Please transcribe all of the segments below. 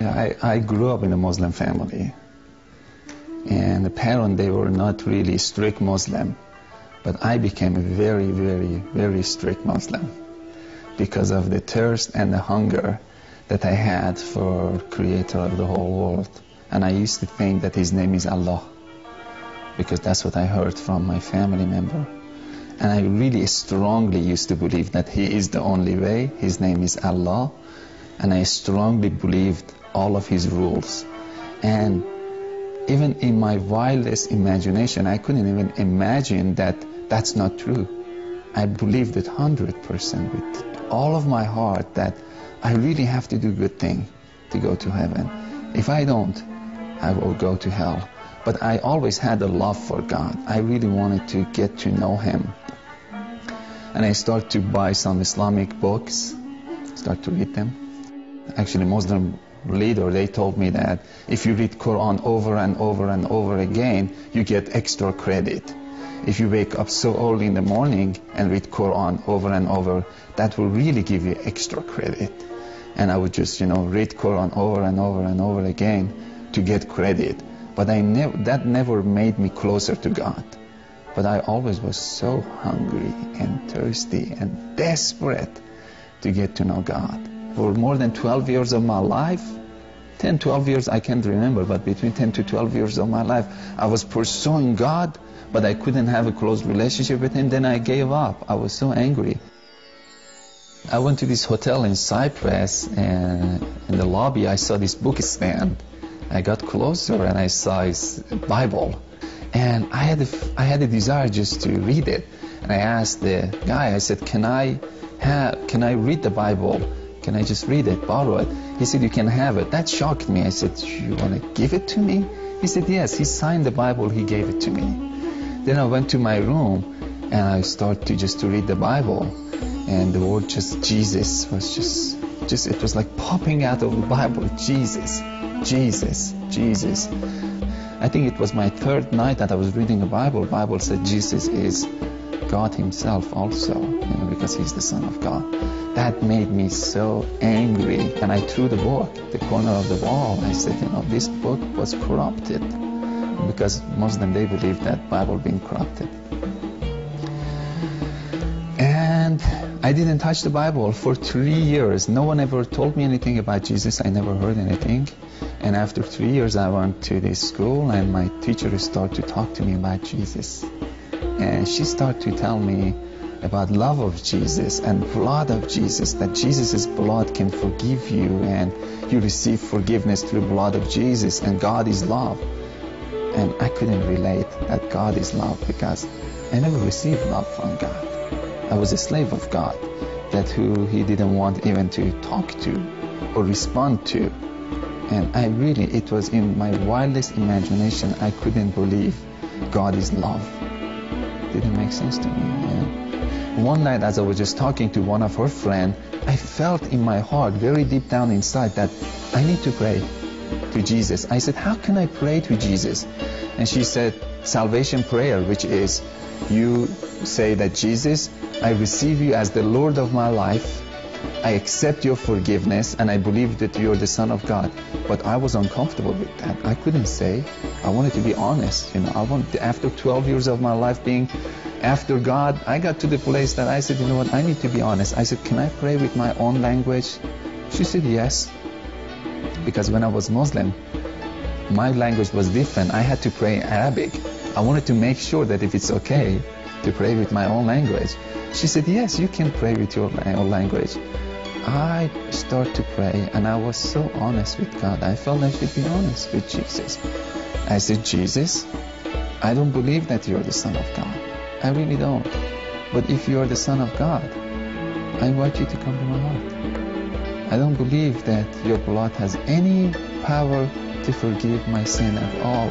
I grew up in a Muslim family. And the parents, they were not really strict Muslim. But I became a very, very, very strict Muslim because of the thirst and the hunger that I had for Creator of the whole world. And I used to think that His name is Allah, because that's what I heard from my family member. And I really strongly used to believe that He is the only way. His name is Allah. And I strongly believed all of His rules. And even in my wildest imagination, I couldn't even imagine that that's not true. I believed it 100% with all of my heart that I really have to do good thing to go to heaven. If I don't, I will go to hell. But I always had a love for God. I really wanted to get to know Him. And I started to buy some Islamic books, start to read them. Actually, Muslim leader, they told me that if you read Quran over and over and over again, you get extra credit. If you wake up so early in the morning and read Quran over and over, that will really give you extra credit. And I would just, read Quran over and over and over again to get credit. But that never made me closer to God. But I always was so hungry and thirsty and desperate to get to know God. For more than 12 years of my life, 10, 12 years, I can't remember, but between 10 to 12 years of my life, I was pursuing God, but I couldn't have a close relationship with Him. Then I gave up. I was so angry. I went to this hotel in Cyprus, and in the lobby, I saw this book stand. I got closer and I saw His Bible. And I had a desire just to read it. And I asked the guy, I said, can I read the Bible? Can I just read it, borrow it? He said, you can have it. That shocked me. I said, you want to give it to me? He said, yes. He signed the Bible. He gave it to me. Then I went to my room and I started to read the Bible. And the word just Jesus was just it was like popping out of the Bible. Jesus, Jesus, Jesus. I think it was my third night that I was reading the Bible. The Bible said Jesus is God Himself also, because He's the Son of God. That made me so angry, and I threw the book, the corner of the wall. I said, this book was corrupted, because Muslim, they believe that Bible being corrupted. And I didn't touch the Bible for 3 years. No one ever told me anything about Jesus. I never heard anything. And after 3 years, I went to this school, and my teacher started to talk to me about Jesus. And she started to tell me about love of Jesus and blood of Jesus, that Jesus' blood can forgive you, and you receive forgiveness through the blood of Jesus, and God is love. And I couldn't relate that God is love, because I never received love from God. I was a slave of God, that who He didn't want even to talk to or respond to. And it was in my wildest imagination, I couldn't believe God is love. Didn't make sense to me. One night, as I was just talking to one of her friends, I felt in my heart, very deep down inside, that I need to pray to Jesus. I said, how can I pray to Jesus? And she said, salvation prayer, which is, you say that Jesus, I receive you as the Lord of my life. I accept your forgiveness, and I believe that you're the Son of God. But I was uncomfortable with that. I couldn't say. I wanted to be honest. After 12 years of my life being after God, I got to the place that I said, I need to be honest. I said, can I pray with my own language? She said, yes. Because when I was Muslim, my language was different. I had to pray in Arabic. I wanted to make sure that if it's okay to pray with my own language. She said, yes, you can pray with your own language. I started to pray, and I was so honest with God. I felt I should be honest with Jesus. I said, Jesus, I don't believe that you're the Son of God. I really don't. But if you're the Son of God, I invite you to come to my heart. I don't believe that your blood has any power to forgive my sin at all.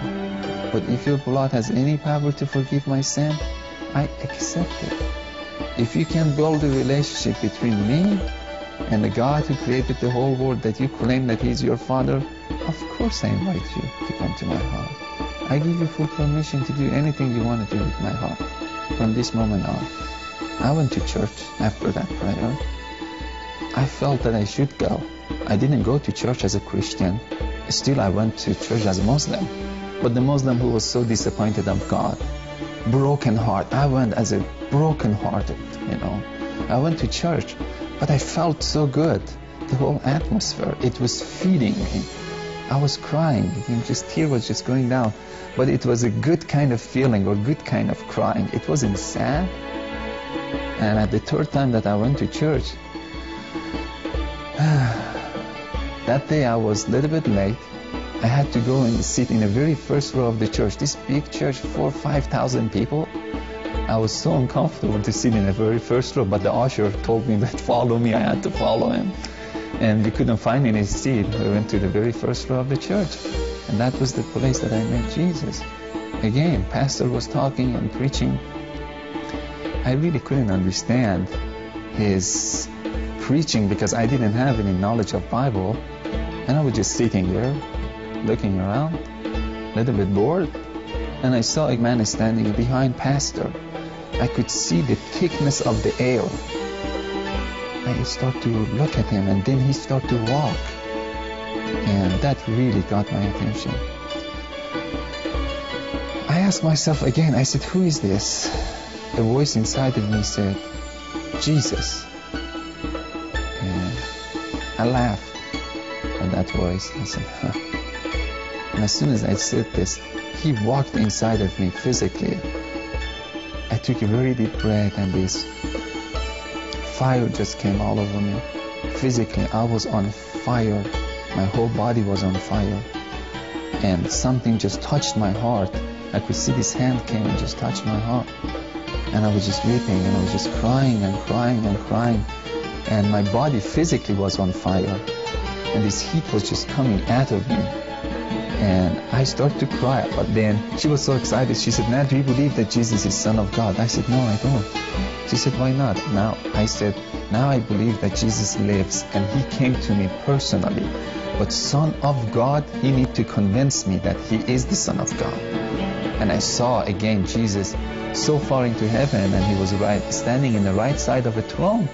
But if your blood has any power to forgive my sin, I accept it. If you can build a relationship between me and the God who created the whole world, that you claim that He's your Father, of course I invite you to come to my heart. I give you full permission to do anything you want to do with my heart from this moment on. I went to church after that prayer. I felt that I should go. I didn't go to church as a Christian. Still, I went to church as a Muslim. But the Muslim who was so disappointed of God, broken heart. I went as a broken-hearted, I went to church, but I felt so good. The whole atmosphere, it was feeding me. I was crying, tear was just going down. But it was a good kind of feeling or good kind of crying. It wasn't sad. And at the third time that I went to church, that day I was a little bit late. I had to go and sit in the very first row of the church. This big church, 4,000 or 5,000 people. I was so uncomfortable to sit in the very first row, but the usher told me that follow me. I had to follow him. And we couldn't find any seat. We went to the very first row of the church. And that was the place that I met Jesus. Again, pastor was talking and preaching. I really couldn't understand his preaching because I didn't have any knowledge of Bible. And I was just sitting there, looking around, a little bit bored. And I saw a man standing behind pastor. I could see the thickness of the air. I started to look at him, and then he started to walk. And that really got my attention. I asked myself again, I said, who is this? A voice inside of me said, Jesus. And I laughed at that voice. I said, huh. And as soon as I said this, he walked inside of me physically. I took a very deep breath, and this fire just came all over me. Physically, I was on fire. My whole body was on fire. And something just touched my heart. I could see this hand came and just touched my heart. And I was just weeping, and I was just crying and crying and crying. And my body physically was on fire. And this heat was just coming out of me. And I started to cry, but then she was so excited. She said, Matt, do you believe that Jesus is Son of God? I said, no, I don't. She said, why not? Now I said, now I believe that Jesus lives and he came to me personally. But Son of God, he need to convince me that he is the Son of God. And I saw again Jesus so far into heaven, and he was standing in the right side of a throne.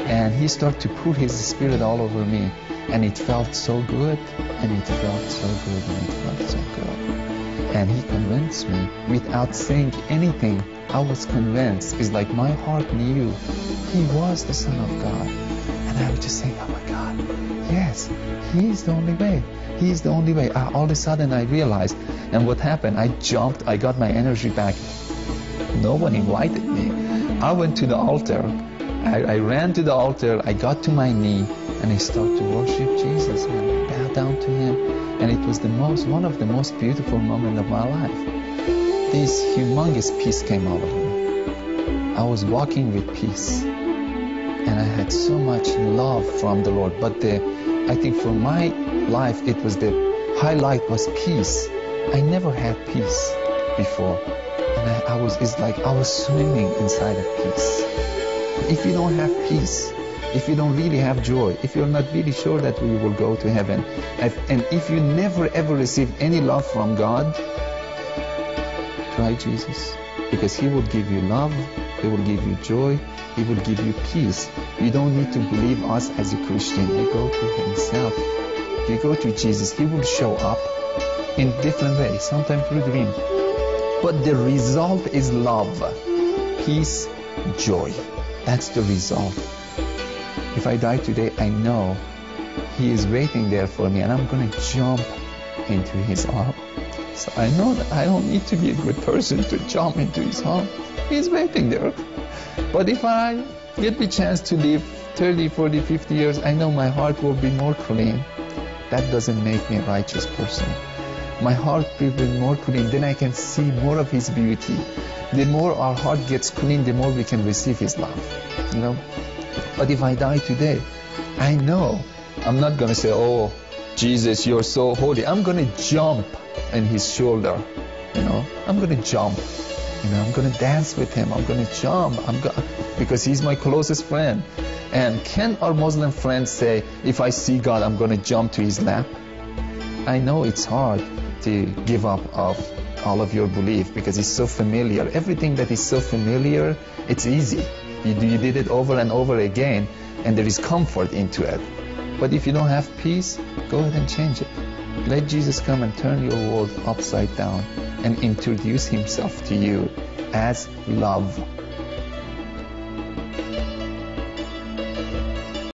And he started to pour his spirit all over me. And it felt so good, and it felt so good, and it felt so good. And he convinced me without saying anything. I was convinced. It's like my heart knew he was the Son of God. And I was just saying, oh my God, yes, he is the only way. He is the only way. All of a sudden I realized, and what happened, I jumped, I got my energy back. No one invited me. I went to the altar. I ran to the altar. I got to my knee. And I started to worship Jesus and bow down to him. And it was one of the most beautiful moments of my life. This humongous peace came over me. I was walking with peace. And I had so much love from the Lord. But I think for my life, it was the highlight was peace. I never had peace before. And it's like I was swimming inside of peace. If you don't have peace, if you don't really have joy, if you're not really sure that we will go to heaven, and if you never ever receive any love from God, try Jesus. Because he will give you love, he will give you joy, he will give you peace. You don't need to believe us as a Christian. You go to himself. You go to Jesus. He will show up in different ways, sometimes through dreams. But the result is love, peace, joy. That's the result. If I die today, I know he is waiting there for me, and I'm going to jump into his arms. So I know that I don't need to be a good person to jump into his arms. He's waiting there. But if I get the chance to live 30, 40, 50 years, I know my heart will be more clean. That doesn't make me a righteous person. My heart will be more clean, then I can see more of his beauty. The more our heart gets clean, the more we can receive his love. But if I die today, I know I'm not going to say, oh, Jesus, you're so holy. I'm going to jump in his shoulder. I'm going to jump. I'm going to dance with him. I'm going to jump. Because he's my closest friend. And can our Muslim friends say, if I see God, I'm going to jump to his lap? I know it's hard to give up of all of your belief because it's so familiar. Everything that is so familiar, it's easy. You did it over and over again, and there is comfort into it. But if you don't have peace, go ahead and change it. Let Jesus come and turn your world upside down and introduce himself to you as love.